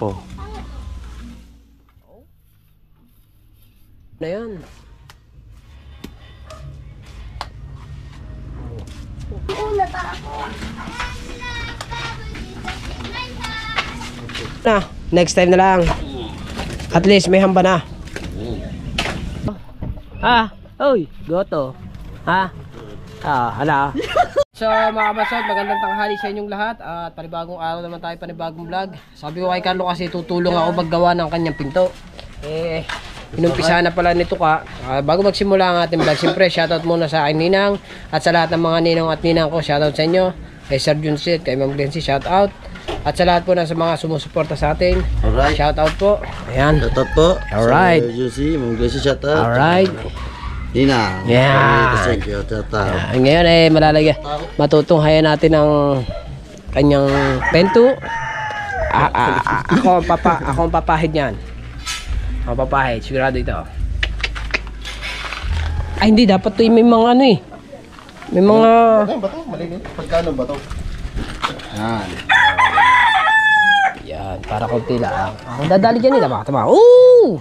Oh. Na yan. Na, next time na lang. At least may hamba na. Oy, goto. Hala. So mga kabasod, magandang tanghali sa inyong lahat. At panibagong araw naman tayo, panibagong vlog. Sabi ko kay Carlo kasi tutulong ako maggawa ng kanyang pinto. Inumpisa na pala nito ka. Bago magsimula ang ating vlog, siyempre shoutout muna sa aking ninang. At sa lahat ng mga ninong at ninang ko, shoutout sa inyo. Kay Sir Junsit, kay Ma'am Glency, shoutout. At sa lahat po na sa mga sumusuporta sa atin, Alright. shoutout po. Ayan. Shoutout po. Alright. Sir Juicy, Ma'am Glency, shoutout. Alright. Nina. Yeah. Thank you, shoutout. Ngayon matutunghayan natin ang kanyang pento. Ako ang papahid niyan. Ako papahid, sigurado ito. Ay hindi, dapat to may mga ano eh. May mga... Bato, malinis. Pagkano ba to? Yan. Yan, para konti lang. Ako dadali dyan nila, baka tama. Ooh!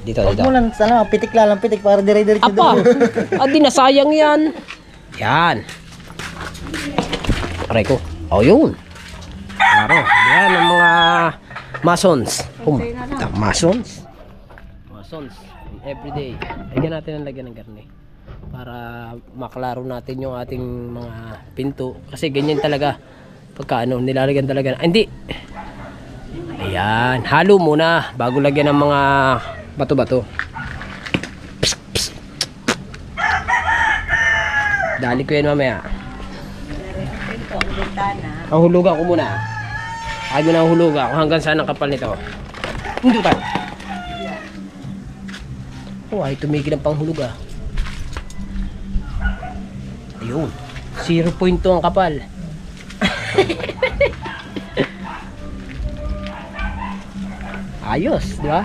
Dito. Huwag mo lang sana, pitik lang pitik para dire-diretso Apa! Adi, nasayang yan. Yan. Aray ko. Oh, yun. Klaro. Yan ang mga masons. Masons? Masons. Everyday. Lagyan natin ang lagyan ng garne. Para maklaro natin yung ating mga pinto. Kasi ganyan talaga. Pagka ano, nilalagyan talaga. Hindi. Ayan. Halo muna bago lagyan ng mga bato-bato. Dali ko yan mamaya. Ang hulugan ko muna. Ayaw na ang hulugan kung hanggang saan ang kapal nito. Hindi tayo. Oh, ay tumigil ang panghuluga. Ayun. 0.2 ang kapal. Ayos, di ba?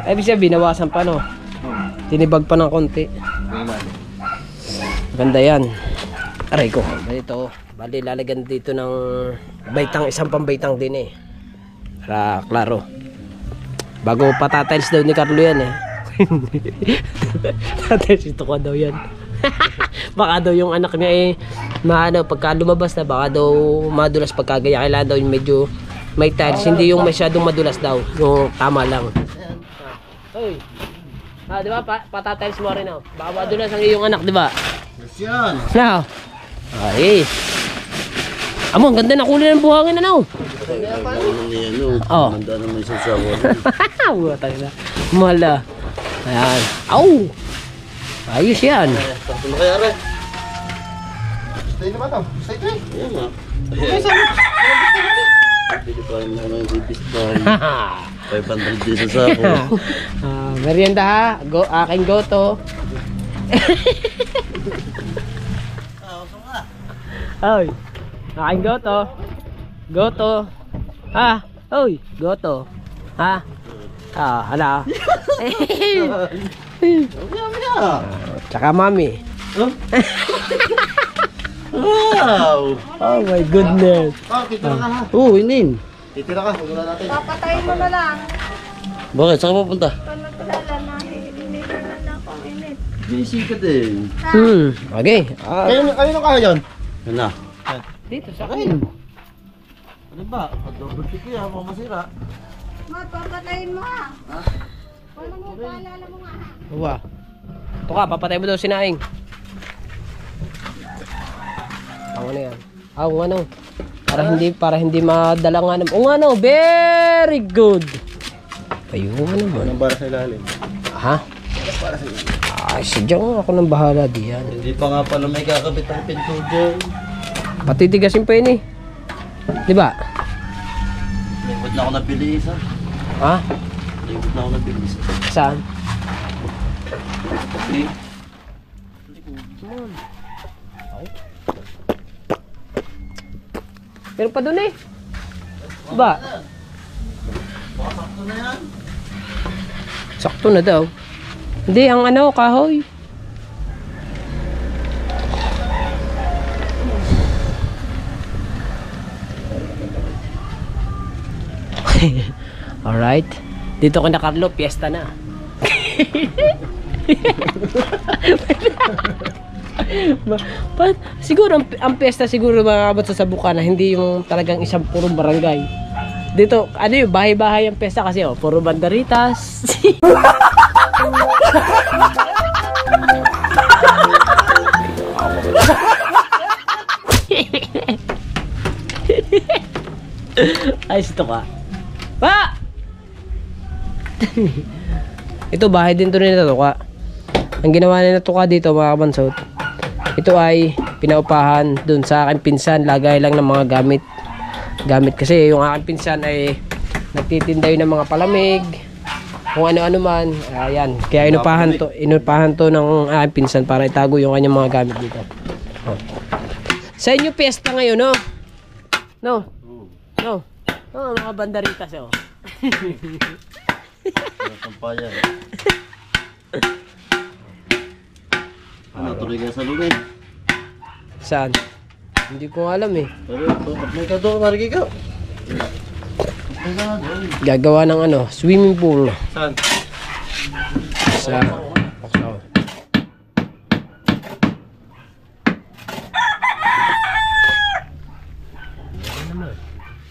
Ibig sabihin, binawasan pa, no? Tinibag pa ng konti. Ganda yan. Aray ko. Dito, bali lalagyan dito ng baitang, isang pambaitang din eh. Para klaro. Bago patatiles daw ni Carlo yan eh. Tatiles ito ko daw yan. Baka daw yung anak niya eh, pagka lumabas na, baka daw madulas pagkagaya. Kailangan daw yung medyo may tiles, hindi yung masyadong madulas daw. Yung tama lang. Hoy. Di ba? Patatiles mo rin, oh. Baka madulas ang iyong anak, di ba? Yes, yan. Now. Ay. Amo, ang ganda na kulay ng buhangin, ano? Oh. Manda naman siya sa ako. Buhatang na. Mala. Ayan. Aw! Ayos yan. Tapos na kaya rin. Stay na ba ito? Stay to eh. Ayan nga. Pili pa rin naman yung ibis pa. 500 din sa ako. Merienda ha. Aking goto. Oy. Aking goto. Goto. Oy. Goto. Hala. Tsaka mami. Wow! Oh my goodness. Titira ka ha. Inin. Titira ka. Huwag na natin. Papatayin mo na lang. Bakit? Saan ka pupunta? Paano tulala na hinihilan na ako init. Bisikat eh. Okay. Kayo na kaya yun? Yan na. Dito sa akin. Ano ba? Double tick yan. Mga masira. Ma, papatayin mo ha. Paano mo paalala mo nga ha? Uwa. Ito ka, papatay mo daw si Naing. Ang ano yan? Ang ano? Para hindi madala nga naman. O nga no, very good. Ayun nga naman. Anong bara sa ilalim? Ha? Ay, sadyang ako nang bahala diyan. Hindi pa nga pala may kakabit ang pinto dyan. Patitigasin pa yun eh. Diba? Lingkod na ako nabili isa. Ha? Lingkod na ako nabili isa. Saan? Okay. Meron pa dun eh. Diba? Sakto na yan. Sakto na daw. Hindi, ang ano, kahoy. Alright. Dito ka na, Carlo, piyesta na. Siguro ang piyesta siguro makakabot sa Sabukan na hindi yung talagang isang purong barangay. Dito, ano yung bahay-bahay ang piyesta kasi puro banderitas. Ayos ito ka. Pa! Ito bahay din to nila Tuka. Ang ginawa nila Tuka dito mga kabansot, ito ay pinaupahan dun sa aking pinsan, lagay lang ng mga gamit kasi yung aking pinsan ay nagtitinda yun ng mga palamig, kung ano-ano man. Ayan, kaya inupahan to ng aking pinsan para itago yung kanyang mga gamit dito. Sa inyo piyesta ngayon, no? No? No? Oh, mga banderitas Sampayan. Ano, tuloy ka sa lugar? Saan? Hindi ko alam eh. Pero, may ka doon, marigay ka. Gagawa ng swimming pool. Saan? Sa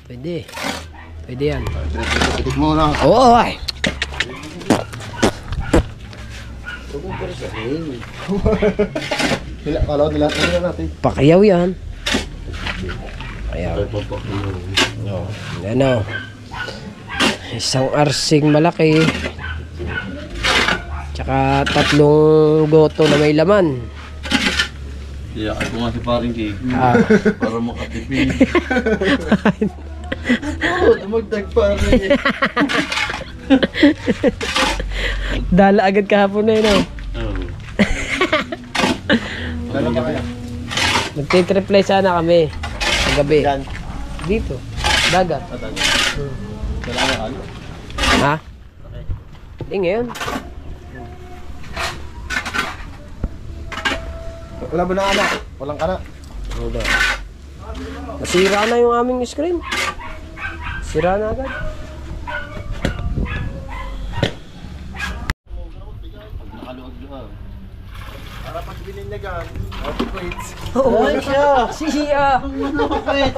Pwede. Pwede yan. Pitik mo na. Oo, ay. Kala nila natin. Pakayaw yan. Pakayaw. Ano? Isang arsing malaki. Tsaka 3 goto na may laman. Iyakan ko nga si paring cake. Para makatipin. Magdag paring. Dala agad kahapon na yun. Dala ba kaya? Magtitriplay sana kami. Sa gabi. Dito. Dagat. Dala na kalo. Ha? Hindi ngayon. Wala ba na anak? Walang kana. Wala. Nasira na yung aming screen. Sira na agad. Nakaluwag-luwag. Para pag bininyagan, wait. Oo, siya. Wait.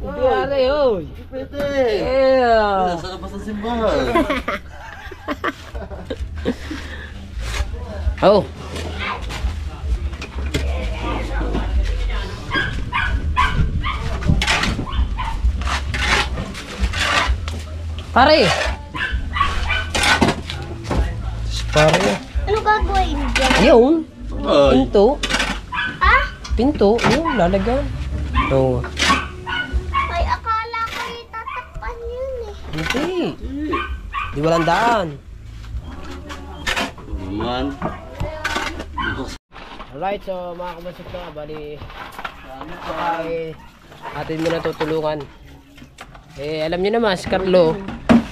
Hindi ari, oy. Pwede. Yeah. Nasa labas ng simbahan. Oh. Pare. Pare. Ano gagawin dyan? Yun. Ay. Pinto. Ah? Pinto. Yun, lalagyan. Oo. Ay, akala ko itatakpan yun eh. Hindi. Di walang daan. Naman. Alright, so mga kamasok na, bali atin muna tutulungan. Alam niyo naman, si Carlo,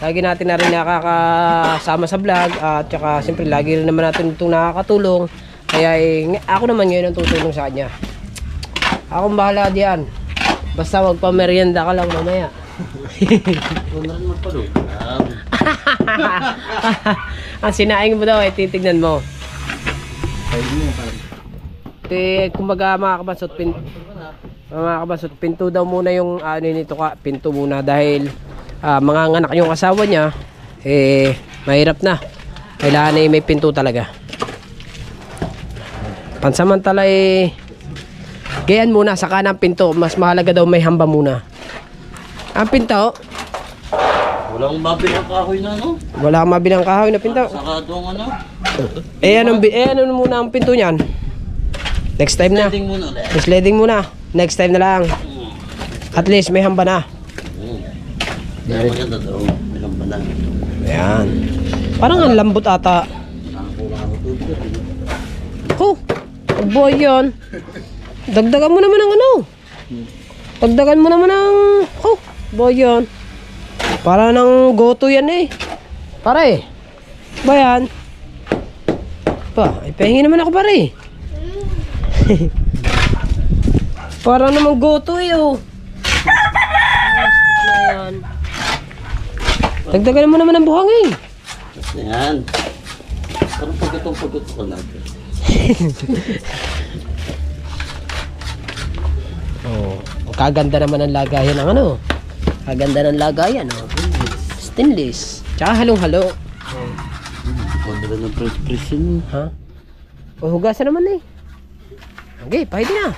lagi natin na rin nakakasama sa vlog at saka siyempre lagi rin naman natin itong nakakatulong. Kaya ako naman ngayon ang tutulong sa kanya. Akong bahala diyan. Basta magpamerienda ka lang mamaya. Wala rin magpalo. Ang sinaing mo daw ay titignan mo. Kumbaga mga kabansot, pinto daw muna yung nito ka, pinto muna dahil mga anak yung asawa niya mahirap na. Kailangan may pinto talaga. Pansamantala gayan muna sa kanang pinto, mas mahalaga daw may hamba muna. Ang pinto, Walang mabilang kahoy na no? wala kang mabilang kahoy na pinto. Saka doon ano? Ano muna ang pinto niyan? Next time na. Sliding muna ulit. Sliding muna. Next time na lang. At least may hamba na. Kaya maganda daw. Bilang ba na? Ayan. Parang ang lambot ata. Nakakuha ako tubig. Oh, boy yun. Dagdagan mo naman ng Dagdagan mo naman ng boy yun. Para ng goto yan eh. Pare. Ba yan? Ipahingi naman ako pare. Para naman goto eh oh. Stick na yan. Dagdagan mo naman ang buhangin. Yan. Parang pagkatong ko lang. Oh, ang kaganda naman ng lagayan ng ano. Kaganda ng lagayan, oh. Stainless. Tsaka halong-halo. Pagkatong ng press-pressin. Ha? O, hugasan naman eh. Okay, pahidi na.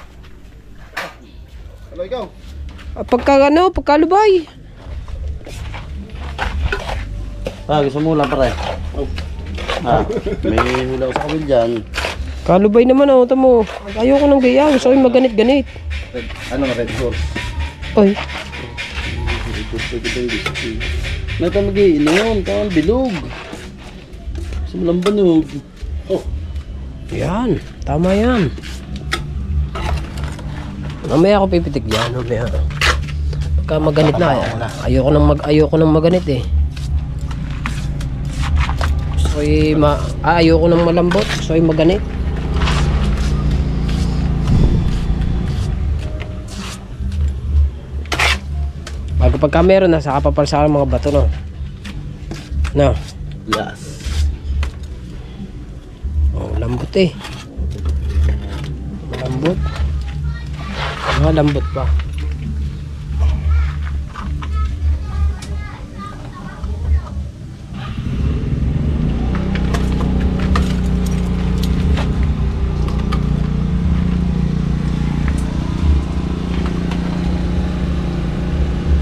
Hello, ikaw. Pagkalubay. Gusto mo lang pare. May hula ko sa kabil dyan. Kalubay naman, oh. Tamo. Ayoko ng gaya. Gusto ko yung maganit-ganit. Red horse. Oy. May ka mag-iinom. Tawan bilog. Gusto mo lang banog. Yan. Tama yan. Mamaya ako pipitik dyan. Mamaya. Pagka maganit na. Ayoko nang maganit eh. Gusto ko ayoko nang malambot. Gusto ko yung maganit. Bago pagka meron na, saka papalsa ng mga bato, no? No? Yes. Oh, lambot eh. Malambot. Lambot pa.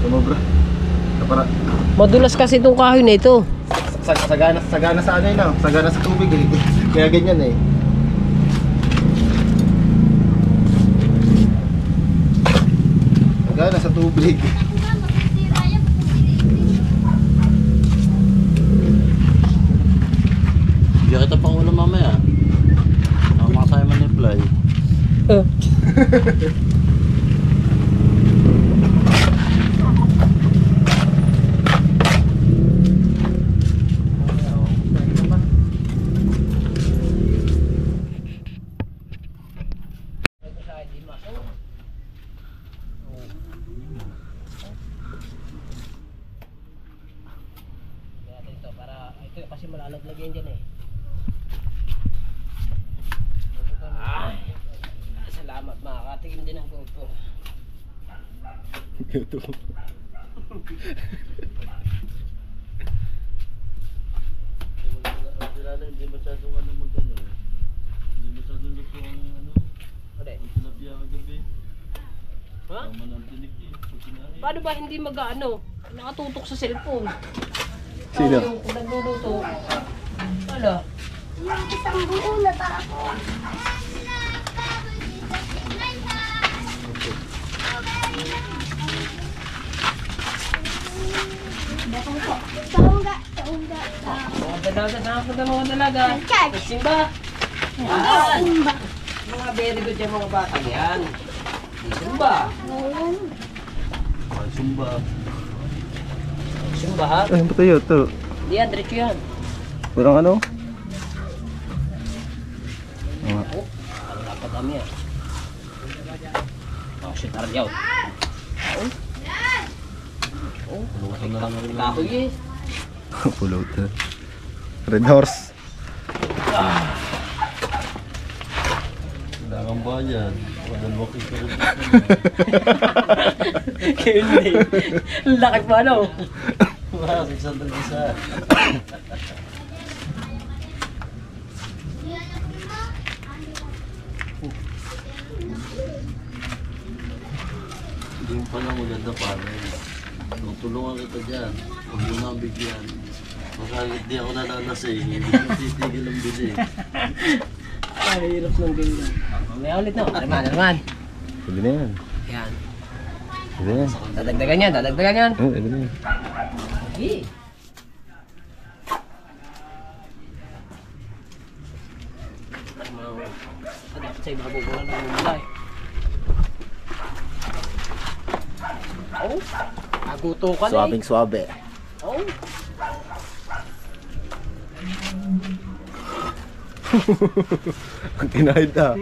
Sumobra. Para Madulas kasi itong kahoy na ito. sagana sa ano yun, no? Sagana sa tubig eh. Kaya ganyan eh. Sagana sa tubig. Hindi kita pang ulam mamaya. Makasaya man yung fly. Ito kasi malalaglag yan dyan eh. Salamat, makakatikim din ang GoPro. YouTube. Hindi masyadong ano mag-ano. Hindi masyadong luto ang ano. Ano eh? Ang tilapia kagabi. Ha? Tama ng tinik eh. Paano ba hindi mag-ano? Nakatutok sa cellphone. Sino? Yung kung nagluluto. Wala. Yung isang buo na ako. Saungga. Mga dalaga, saan ka mga dalaga? Church. Simba. Yan. Mga very good yung mga bata yan. Simba. Sumba. Simba ha? Ay, ba tayo ito? Hindi yan, diretso yan. Parang ano? Oh, ano dapat kami yan? Oh, shit, aryaw. Oh, Luto na lang ang kahoy eh. Pulot. Red horse. Kailangan ba yan? Wadalwa kita rin. Hindi. Laki pa ano? Wow, 600 isa. Hindi mo pala maganda pare. Tutulungan kita dyan. Huwag mo na bigyan. Baka hindi ako nalalasing. Hindi ko titigil ang bili. Ay, hirap ng ganyan. Mamaya ulit na. Naman. Pwede na yan. Yan. Pwede na yan. Dadagdagan yan, dadagdagan yan. Oo, pwede na yan. Sige. Dapat sa iba bubulan ng mulay. Oh, naguto ka na eh. Swabe. Oh. Ang tinahid ah.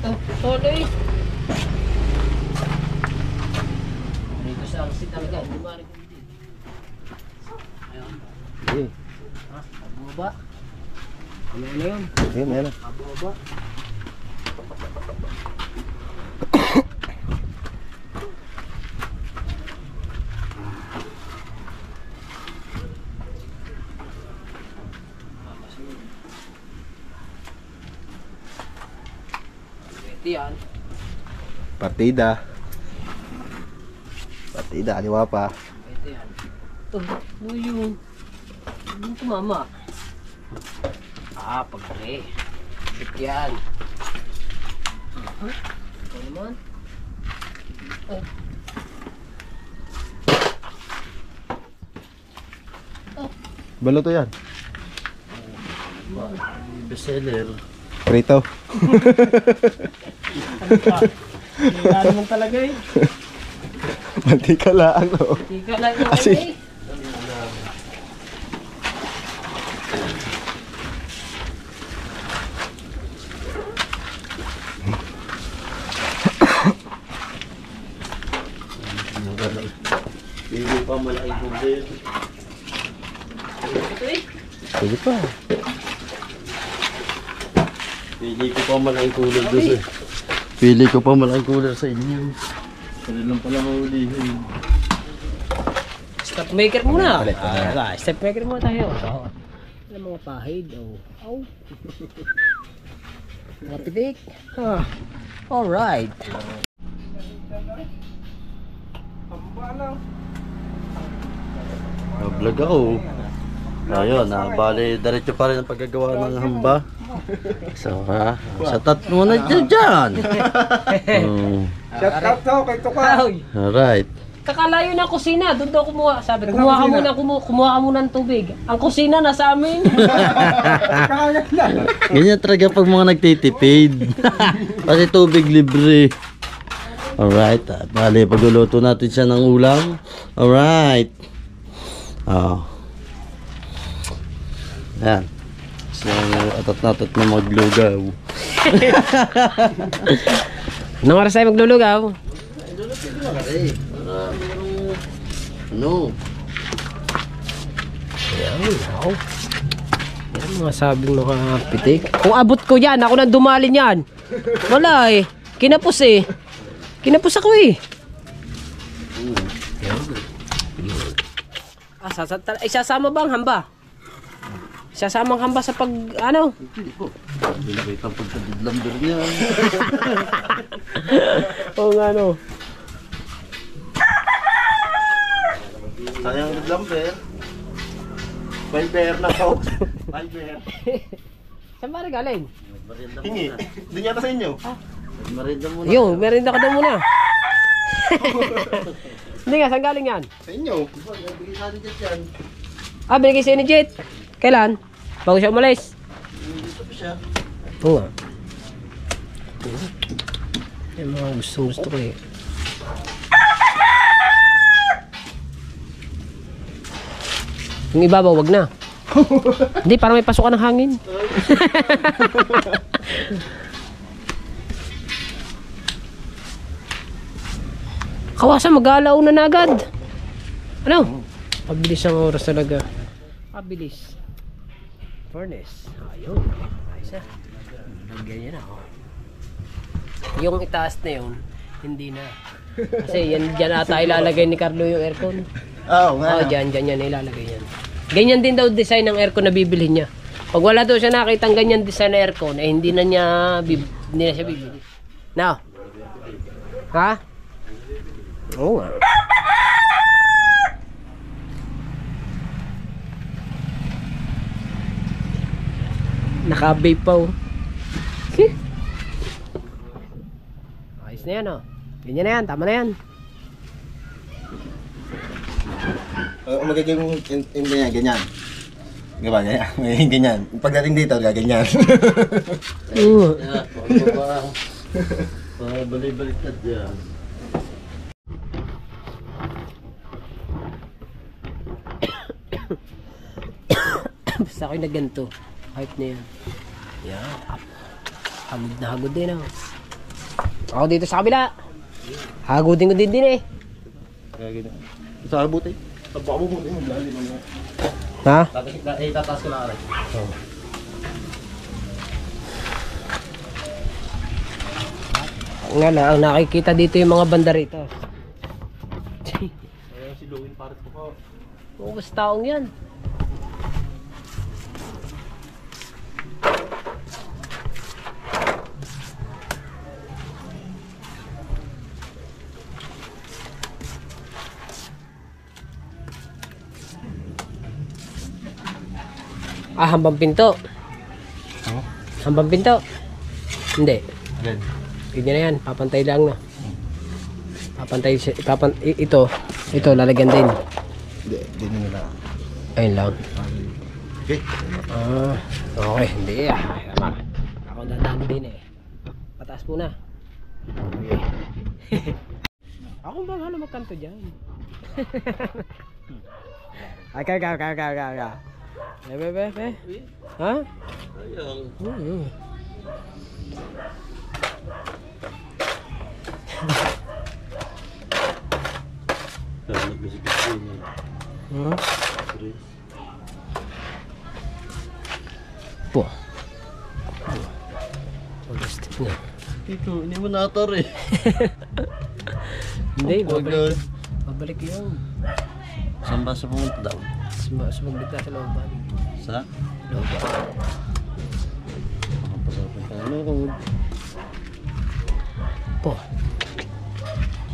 Oh, sorry. Salsi talaga, hindi ba rin hindi. Ayun. Ha? Ababa. Ano na yun? Ayun, ayun. Ababa. Yan. Partida. Partida, kaliwa pa. Ito yan. Ito, ano yun? Ano tumama? Pagkari. Ito yan. Ito naman. Oh. Balo to yan. Bestseller. Prito. Ano pa? Wala naman talaga eh. Mantika lang, no? Tika lang yung Asin. eh. Hindi pa malaking cooler. Ito eh. Sige pa. Pili ko pa malaking cooler doon sa... Pili ko pa malaking cooler sa inyo. Pwede lang pala maulihin. Step maker muna. Ulit. Step maker muna tayo. Ano mga pahid. Oh. Mga pitik. Alright. Vlog ako. Ayun, bali, diretso pa rin ang paggagawa ng hamba. So, sa tatlo na dyan. Shout out to kay Tukaw. Alright. Kakalayo ng kusina, doon daw kumuha. Sabi, kumuha ka muna ng tubig. Ang kusina nasa amin. Ganyan talaga pag mga nagtitipid. Kasi tubig libre. Alright. Bali, pagluluto natin siya ng ulam. Alright. Ayan. So, atat-natat na maglugaw. Anong oras tayo maglulugaw? Ano? Yan mga sabing nakapitik. Kung abot ko yan, ako nang dumalin yan. Wala eh. Kinapos eh. Kinapos ako eh. Isasama ba ang hamba? Isasama ang hamba sa pag, ano? Hindi po. Hindi nakita ang pagkadidlamber niya. Oo nga no. Sayang didlamber. Fiber na po. Fiber. Saan ba rin galing? Hingi. Hindi yata sa inyo. Merinda muna. Yung, merinda ka daw muna. Hindi nga, saan galing yan? Sa inyo. Bigay sa atin dyan. Binigay sa'yo ni Jet. Kailan? Bago siya umalis. Dito pa siya. Oo nga. Yung mga gusto ko eh. Yung ibabaw, wag na. Hindi, para may pasukan ng hangin. Kawasan, mag-aalaw na agad. Ano? Pabilis ang oras talaga. Pabilis. Furnace. Ayun. Ayos na. Ganyan na. Oh. Yung itaas na yun, hindi na. Kasi yan, dyan ata ilalagay ni Carlo yung aircon. Oo nga. Dyan yan ilalagay yan. Ganyan din daw design ng aircon na bibili niya. Pag wala daw siya nakitang ganyan design na aircon, hindi na siya bibili. Now. Ha? Oo nga. Naka-vape pa oh. Ayos na yan oh. Ganyan na yan, tama na yan. Magiging ganyan, ganyan. Diba, ganyan. Magiging ganyan. Pagdating dito, gaganyan. Oo. Balik-baliktad yan. Basta ako'y na ganito. Hype na yan. Yan. Hagod na hagod din oh. Ako dito sa kabila. Hagodin ko din eh. Kaya ganyan. Sa buti. Baka mo buti mo lalim mo. Ha? Tataas ko lang aray. Nga na, ang nakikita dito yung mga banda rito. Ayun si Luwin pares ko ko. Ugas taong yan. Hambang pinto. Hambang pinto. Hindi. Yan. Hindi na yan, papantay lang na. Papantay ito lalagyan din. Hindi nila. Ayun lang. Okay. Okay, hindi tama. Ako dadaan din eh. Pataas muna. Okay. Ako bahala magkanto dyan. Okay. Be. Ha? Ayun. Po. Plastic na. Ito, hindi mo natar eh. Hindi, Wag na. babalik yun. Saan ba sa pumunta daw? Sumagbit na sa looban. Sa? Looban. Makapasapan ka. Ano kung... Po.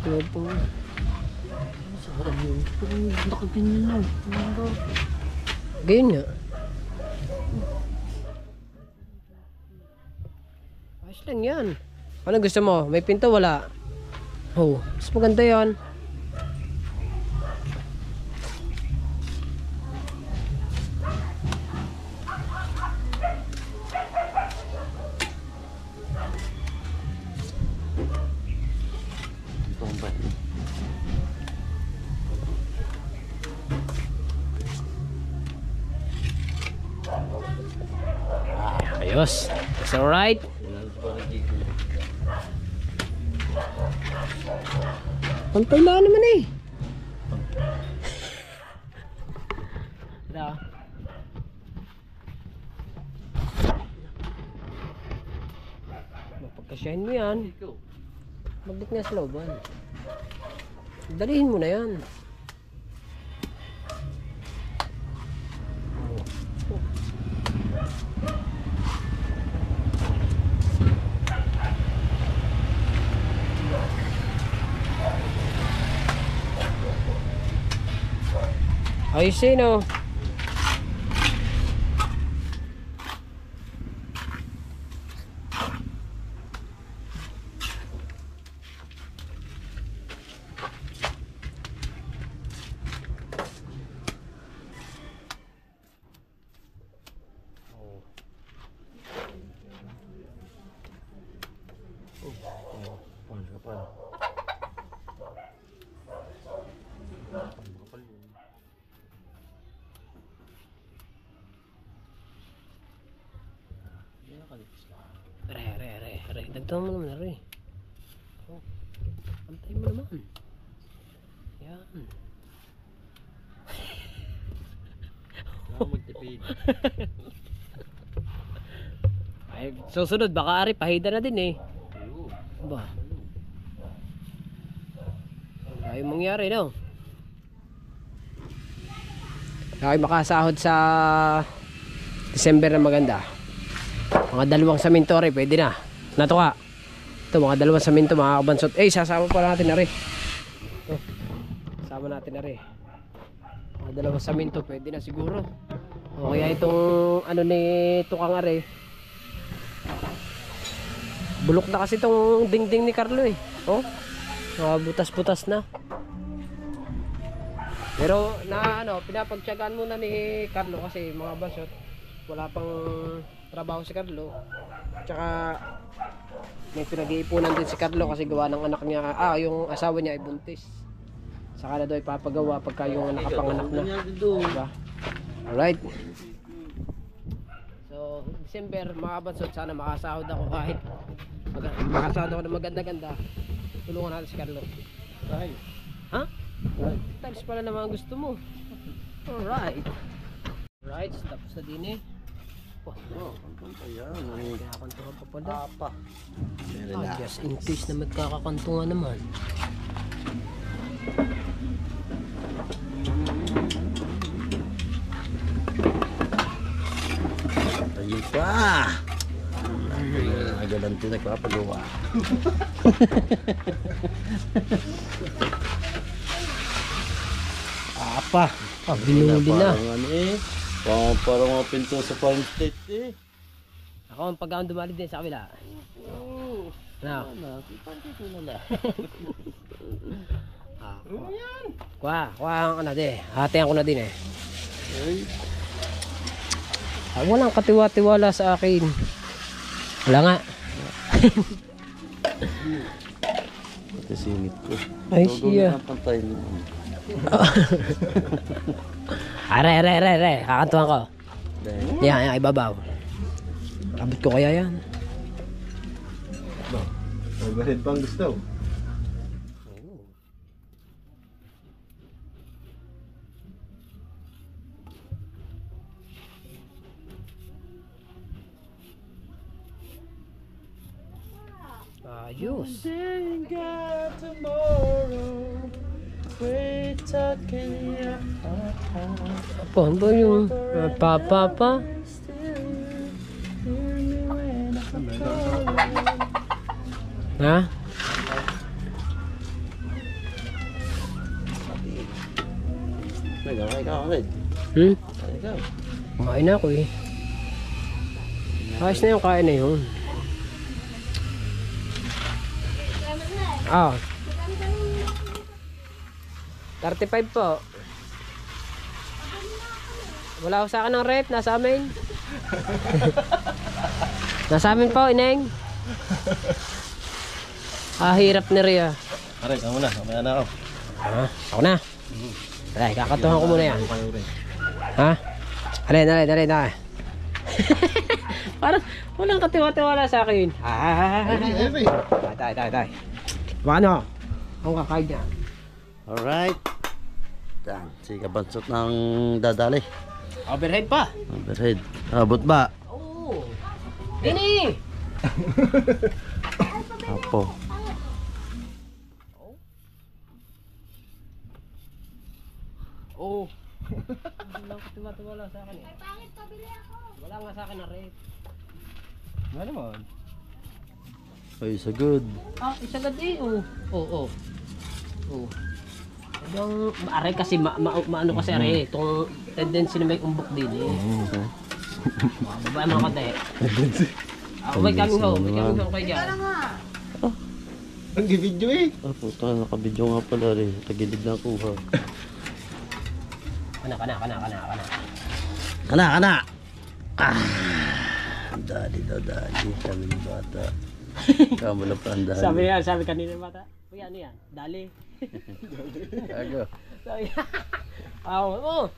Looban. Nakaganyan lang. Ganyan nga. Ayos lang yan. Ano gusto mo? May pinto wala? Oh, mas maganda yan. Ito ang ba? Ayos. It's alright. Pantay na naman eh. Ito. Mapagkasyahin mo yan. Magbit nga sa looban. Dalihin mo na yan. Ayos eh no. Re. Dagdagan mo naman, re. Oh. Pantay mo naman. Yan. Ako magtipid. Ay, susunod, baka ari, pahida na din eh. Ba? Ay, mangyari, no? Ay, makasahod sa December na maganda. Mga 2 saminto rin, pwede na. Nato ka. Ito, mga 2 saminto, mga kabansot. Eh, sasama pa natin na rin. Oh, sama natin na rin. Mga 2 saminto, pwede na siguro. O kaya itong, ano ni Tukang Are. Bulok na kasi itong dingding ni Carlo eh. Oh, mga butas-butas na. Pero na ano, pinapagtiyagaan muna ni Carlo kasi mga basot, wala pang trabaho si Carlo. Tsaka may pinag-iipunan din si Carlo kasi gawa ng anak niya, yung asawa niya ay buntis. Saka na daw ipapagawa pagka yung nakapanganak na. Diba? Alright. So, December mga basot, sana makasahod ako kahit makasahod ako ng maganda-ganda. Tulungan natin si Carlo. Bahay. Ha? Tiles pala naman ang gusto mo. Alright. Alright, tapos na din eh. Wah, Ayan. kakakantuhan pa pala. Apa. Very Ah, nice. just in case na magkakakantuhan naman. Ayun pa. Nagalanti nagpapagawa. Apa. Ah, binuli na. Parang ano eh. Parang mga pinto sa farm state eh. Ako ang pagkaon dumali din sa kabila. Now. Ah, kuha ang ano din. Hatihan ko na din eh. Ah, walang katiwa-tiwala sa akin. Wala nga. Ito singit ko. Ay, siya. Ang pantay naman. Are. Kakantuhan ko. Yan, ibabaw. Abot ko kaya yan. Overhead pang gusto. Ayos. Apa, ano ba yung pa? Ha? Nagkakay ka ulit. Kumain na ako eh. Ayos na yung kain na yun. Ah. 35 po. Wala ko sa akin ng rep, nasa amin. Nasa amin po, ineng. Hirap ni Ria. Aray, ka muna. Mamaya na ako. Ako na. Aray, kakatuhan ko muna yan. Ha? Alin. Parang walang katiwa-tiwala sa akin. Heavy. Tay. Paano? Ang kakain niya. Alright. Yan. Si kabansot ng dadali. Overhead pa. Overhead. Abot ba? Oo. Dini! Apo. Oo. Walang katiwa-tiwala sa akin eh. Wala nga sa akin na rep. Ano naman? Ay, so good. Isa agad eh. Oo. Yung aray kasi maano kasi aray itong tendency na may umbok din eh. Babae mga kate. May coming home kayo dyan. Ang video eh. Puta, nakabidyo nga pala rin. Tagilid na kuha. Kana! Dali. Sabi ni bata. Kamu lang pa ang dali. Sabi kanina bata. Uy, ano yan? Dali. Gago. Sabi. Oo.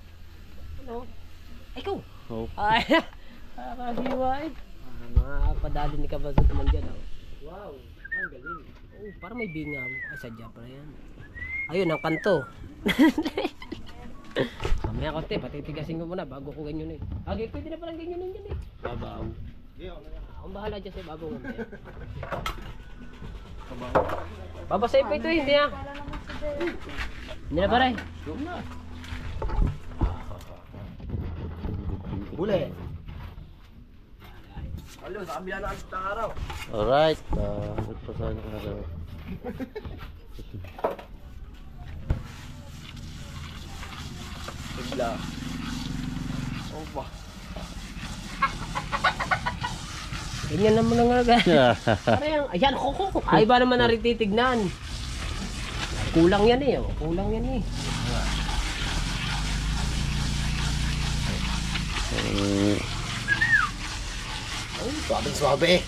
Ano? Ikaw. Oh. Ay. Nakakahiwa eh. Mga padali ni Kabazot naman dyan. Wow. Ang galing. Oh, parang may bingaw. Ay, sadya pala yan. Ayun, ang kanto. Mamaya ko, patitigasin ko muna bago ko ganyan eh. Pwede na palang ganyan yan eh. Babaw. Akong bahala dyan sa babaw mamaya. Babasay pa ito eh, hindi na. Hindi na pare. Huli. Alright. Nagpasahan ka na daw. Bigla. Opa. Ganyan naman ang nga. Ayan, koko. Ay ba naman na rin titignan. Kulang yan eh. Kulang yan eh. Swabe.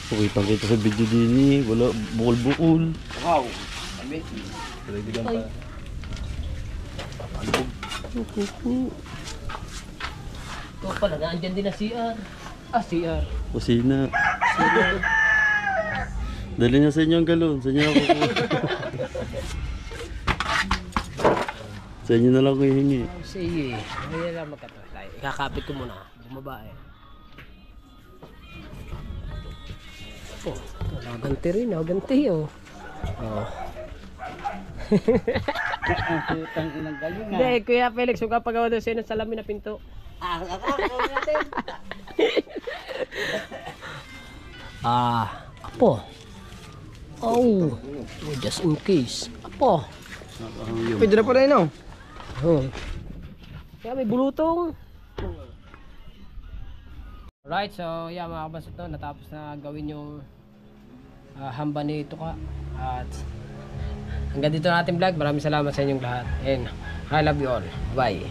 Pakitang kita sa video din eh. Wala bukol-bukol. Wow. Kami. Ready lang pa. Ito pala, naandyan din na CR. CR. Kusina. Dali niya sa inyo ang galon. Sa inyo ako kukuha. Sa inyo na lang ko hihingi. Sige, hindi lang magkatawa tayo. Ikakapit ko muna. Bumaba eh. Oh, naganti rin. Naganti oh. Oh. Putang inang galing Hindi, Kuya Felix, huwag ka pagawa doon sa'yo ng salamin na pinto. natin. Apo. Oh, just in case. Apo. Pwede na pala yun, oh. Oh. Kaya may bulutong. Alright, so yeah mga kabasot, no, natapos na gawin yung hamba nito ka. At hanggang dito natin vlog. Maraming salamat sa inyong lahat. And I love you all. Bye.